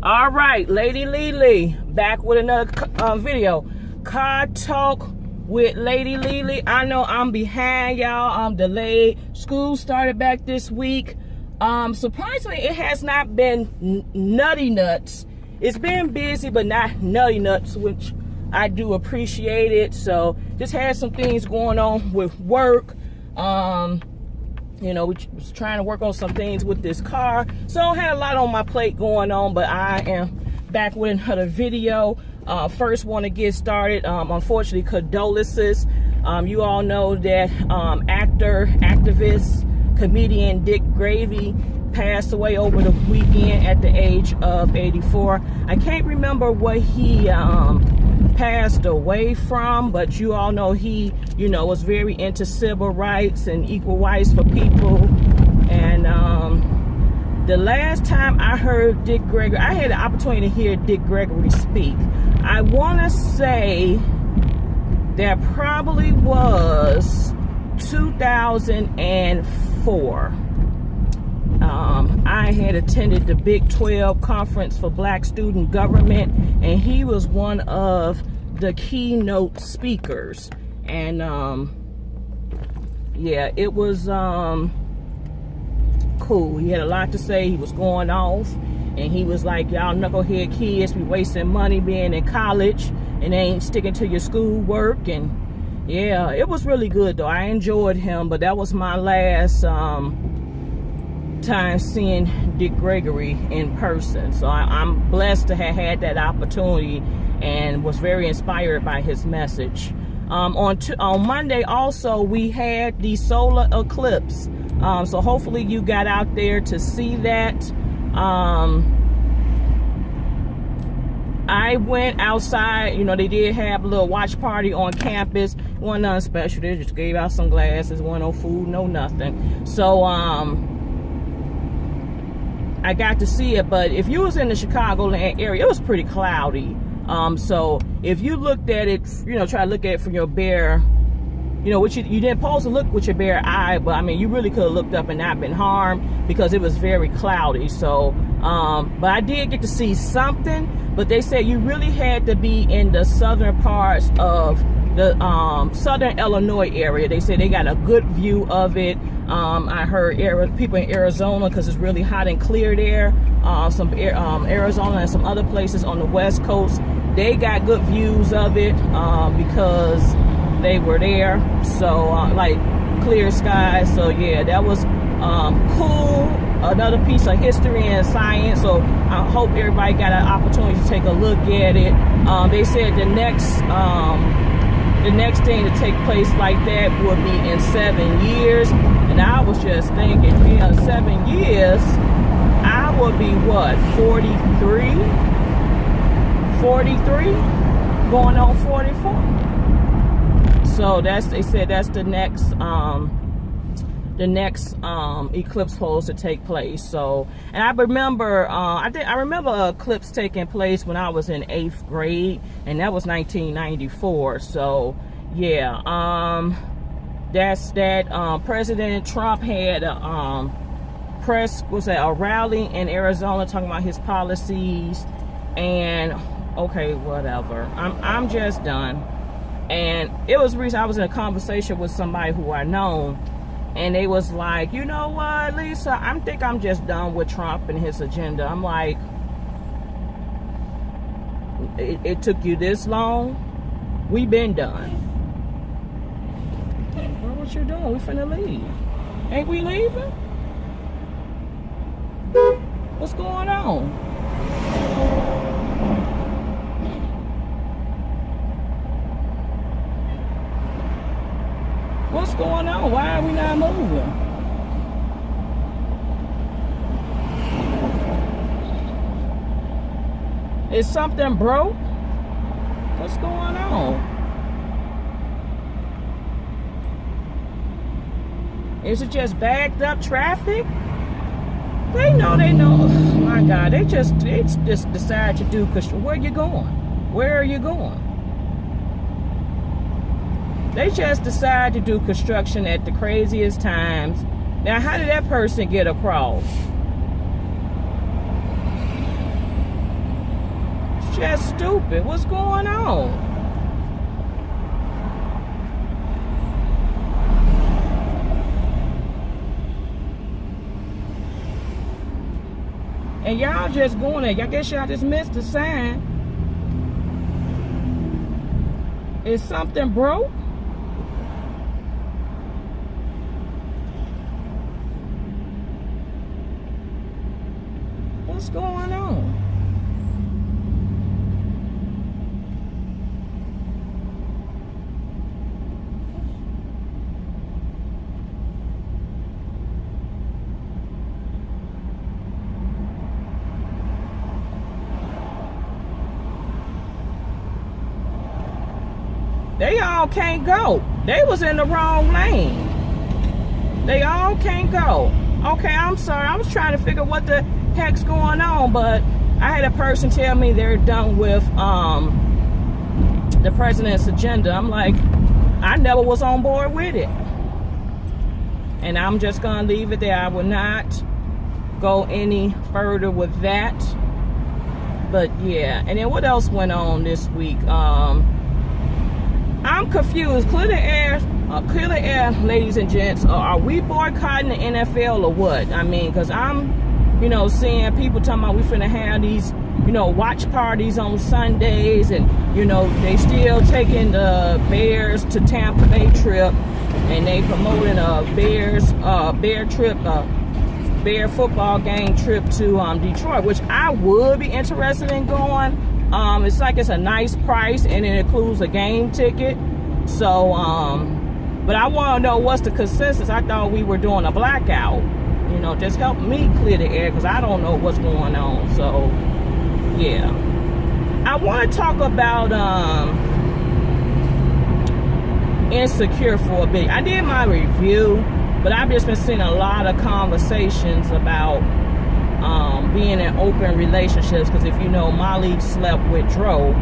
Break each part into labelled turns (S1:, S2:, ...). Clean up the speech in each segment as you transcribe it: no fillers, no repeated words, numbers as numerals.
S1: All right, Lady LeLe back with another video. Car talk with Lady LeLe. I know I'm behind, y'all. I'm delayed. School started back this week. Surprisingly, it has not been nutty nuts. It's been busy, but not nutty nuts, which I do appreciate it. So just had some things going on with work. You know, we was trying to work on some things with this car. So I had a lot on my plate going on, but I am back with another video. First want to get started. Unfortunately, condolences. You all know that actor, activist, comedian Dick Gravy passed away over the weekend at the age of 84. I can't remember what he passed away from, but you all know he, you know, was very into civil rights and equal rights for people. And the last time I heard Dick Gregory, I had the opportunity to hear Dick Gregory speak. I want to say that probably was 2004. I had attended the Big 12 Conference for Black Student Government, and he was one of the keynote speakers. And yeah, it was cool. He had a lot to say. He was going off, and he was like, y'all knucklehead kids be wasting money being in college and ain't sticking to your school work. And yeah, it was really good though. I enjoyed him, but that was my last time seeing Dick Gregory in person. So I'm blessed to have had that opportunity and was very inspired by his message. On Monday also, we had the solar eclipse. So hopefully you got out there to see that. I went outside. You know, they did have a little watch party on campus. Wasn't nothing special. They just gave out some glasses. Wasn't no food, no nothing. So I got to see it, but if you was in the Chicagoland area, it was pretty cloudy. So if you looked at it, you know, try to look at it from your bare, you know, which you didn't supposed to look with your bare eye, but I mean, you really could have looked up and not been harmed because it was very cloudy. So, but I did get to see something, but they said you really had to be in the southern parts of the southern Illinois area. They said they got a good view of it. I heard people in Arizona, because it's really hot and clear there. Arizona and some other places on the West Coast, they got good views of it because they were there. So like clear skies. So yeah, that was cool. Another piece of history and science. So I hope everybody got an opportunity to take a look at it. They said the next thing to take place like that would be in 7 years. And I was just thinking, yeah, 7 years, I would be what, 43? 43? Going on 44. So they said that's the next eclipse supposed to take place. So, and I remember, I remember an eclipse taking place when I was in 8th grade, and that was 1994. So, yeah, that's that. President Trump had a rally in Arizona talking about his policies, and okay, whatever. I'm just done. And it was the reason I was in a conversation with somebody who I know. And they was like, you know what, Lisa, I think I'm just done with Trump and his agenda. I'm like, it took you this long? We been done. Well, what you doing? We finna leave. Ain't we leaving? What's going on? What's going on? Why are we not moving? Is something broke? What's going on? Is it just backed up traffic? They know. Oh my God, they just decide to do, because where you going? Where are you going? They just decide to do construction at the craziest times. Now, how did that person get across? just stupid. What's going on? And y'all just going there. I guess y'all just missed the sign. Is something broke? What's going on? They all can't go. They was in the wrong lane. They all can't go. Okay, I'm sorry. I was trying to figure what the heck's going on, but I had a person tell me they're done with the president's agenda. I'm like, I never was on board with it. And I'm just gonna leave it there. I will not go any further with that. But yeah, and then what else went on this week? I'm confused. Clear the air, ladies and gents. Are we boycotting the NFL or what? I mean, because I'm, seeing people talking about we finna have these, watch parties on Sundays, and, they still taking the Bears to Tampa Bay trip, and they promoting a Bear football game trip to Detroit, which I would be interested in going. It's like it's a nice price, and it includes a game ticket. So, but I want to know what's the consensus. I thought we were doing a blackout. Just help me clear the air, because I don't know what's going on. So, yeah. I want to talk about Insecure for a bit. I did my review, but I've just been seeing a lot of conversations about being in open relationships, because if you know, Molly slept with Dro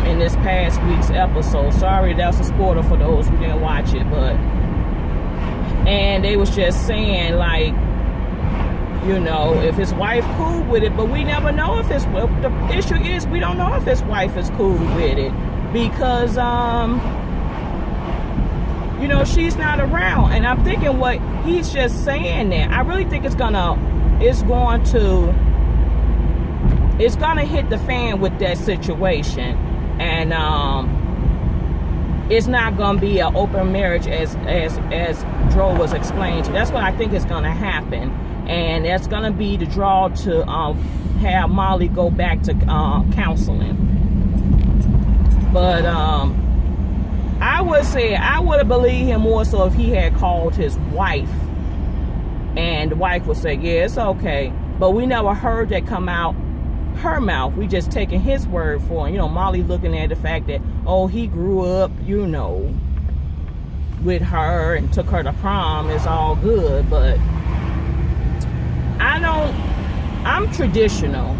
S1: in this past week's episode. Sorry, that's a spoiler for those who didn't watch it, and they was just saying, like, if his wife cool with it, but we never know if the issue is we don't know if his wife is cool with it, because she's not around. And I'm thinking what he's just saying there, I really think it's gonna hit the fan with that situation, and it's not gonna be an open marriage as Dro was explaining to. That's what I think is gonna happen, and that's gonna be the draw to have Molly go back to counseling. But I would say I would have believed him more so if he had called his wife, and the wife would say, yeah, it's okay. But we never heard that come out her mouth. We just taking his word for it. Molly looking at the fact that, oh, he grew up, with her and took her to prom. It's all good. But I'm traditional.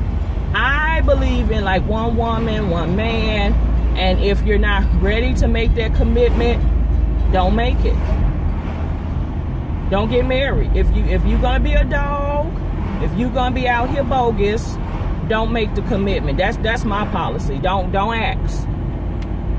S1: I believe in like one woman, one man. And if you're not ready to make that commitment, don't make it. Don't get married. If you're gonna be a dog, if you're gonna be out here bogus, don't make the commitment. That's my policy. Don't ask.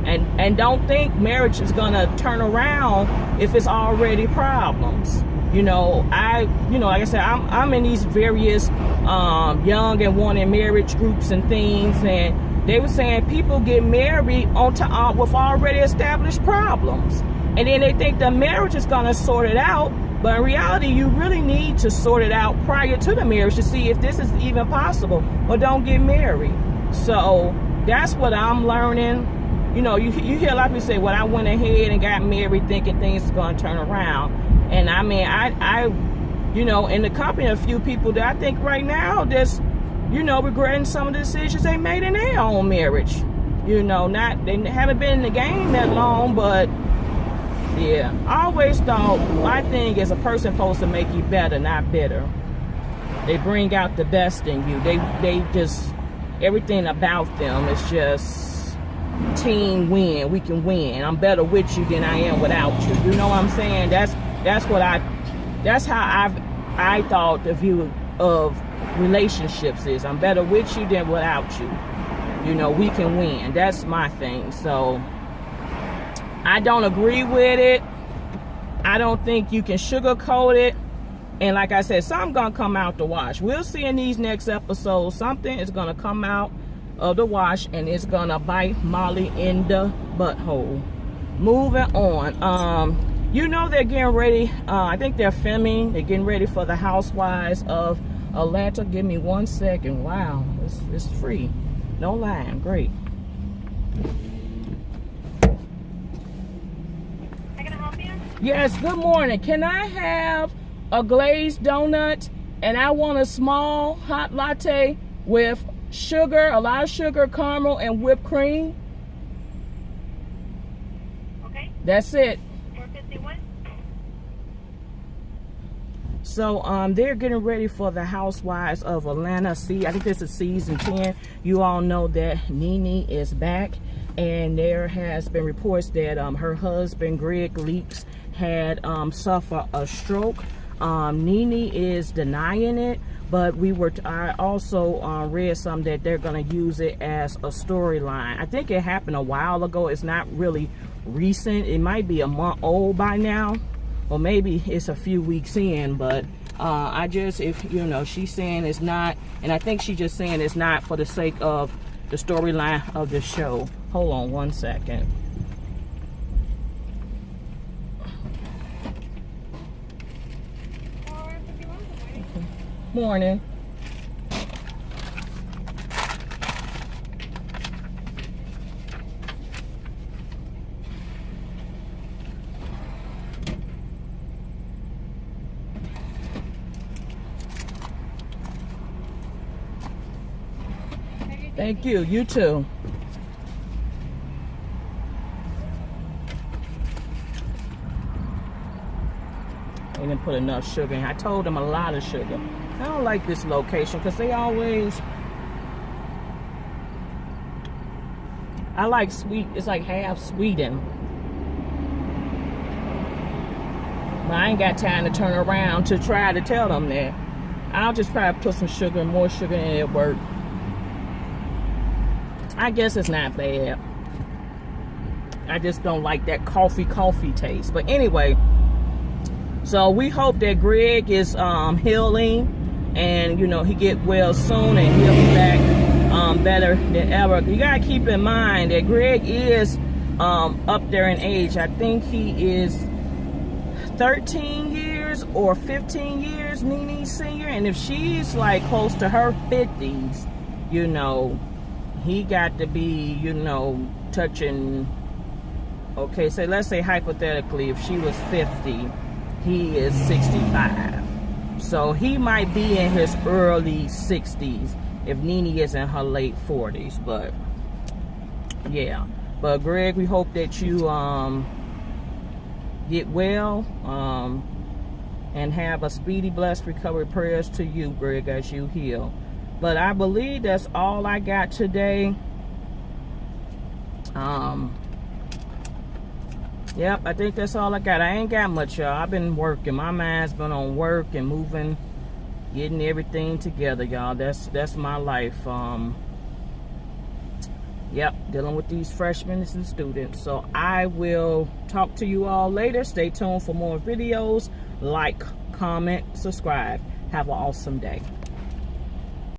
S1: And don't think marriage is gonna turn around if it's already problems. Like I said, I'm in these various young and wanting marriage groups and things, and they were saying people get married with already established problems, and then they think the marriage is gonna sort it out. But in reality, you really need to sort it out prior to the marriage to see if this is even possible, or don't get married. So that's what I'm learning. You hear a lot of people say, well, I went ahead and got married thinking things is going to turn around. And I mean, I in the company of a few people that I think right now just, regretting some of the decisions they made in their own marriage. They haven't been in the game that long, but yeah, I always thought my thing is a person supposed to make you better, not bitter. They bring out the best in you. They just, everything about them is just team win. We can win. I'm better with you than I am without you. You know what I'm saying? That's how I thought the view of relationships is. I'm better with you than without you. you know, we can win. That's my thing. So I don't agree with it. I don't think you can sugarcoat it. And like I said, something's going to come out the wash. We'll see in these next episodes. Something is going to come out of the wash, and it's going to bite Molly in the butthole. Moving on. You know they're getting ready. I think they're filming. They're getting ready for the Housewives of Atlanta. Give me 1 second. Wow. It's free. No line. Great. Can I help you? Yes, good morning. Can I have a glazed donut, and I want a small hot latte with sugar, a lot of sugar, caramel, and whipped cream? Okay. That's it. 451. So they're getting ready for the Housewives of Atlanta. See, I think this is season 10. You all know that Nene is back, and there has been reports that her husband Greg Leaks had suffered a stroke. Nene is denying it, but I also read something that they're going to use it as a storyline. I think it happened a while ago. It's not really recent. It might be a month old by now, or maybe it's a few weeks in, but if you know, she's saying it's not, and I think she's just saying it's not for the sake of the storyline of the show. Hold on 1 second. Morning. Thank you. You too. They didn't put enough sugar in. I told them a lot of sugar. I don't like this location because they always, I like sweet. It's like half sweetened. But I ain't got time to turn around to try to tell them that. I'll just try to put some sugar, more sugar in it at work. I guess it's not bad. I just don't like that coffee taste. But anyway, so we hope that Greg is healing, and you know, he get well soon, and he'll be back better than ever. You gotta keep in mind that Greg is up there in age. I think he is 13 years or 15 years Nene's senior, and if she's like close to her 50s, you know, he got to be, you know, touching, okay, so let's say hypothetically if she was 50, he is 65. So he might be in his early 60s if Nene is in her late 40s. But yeah, but Greg, we hope that you get well and have a speedy, blessed recovery. Prayers to you, Greg, as you heal. But I believe that's all I got today. Yep, I think that's all I got. I ain't got much, y'all. I've been working. My mind's been on work and moving, getting everything together, y'all. That's my life. Yep, dealing with these freshmen and students. So I will talk to you all later. Stay tuned for more videos. Like, comment, subscribe. Have an awesome day.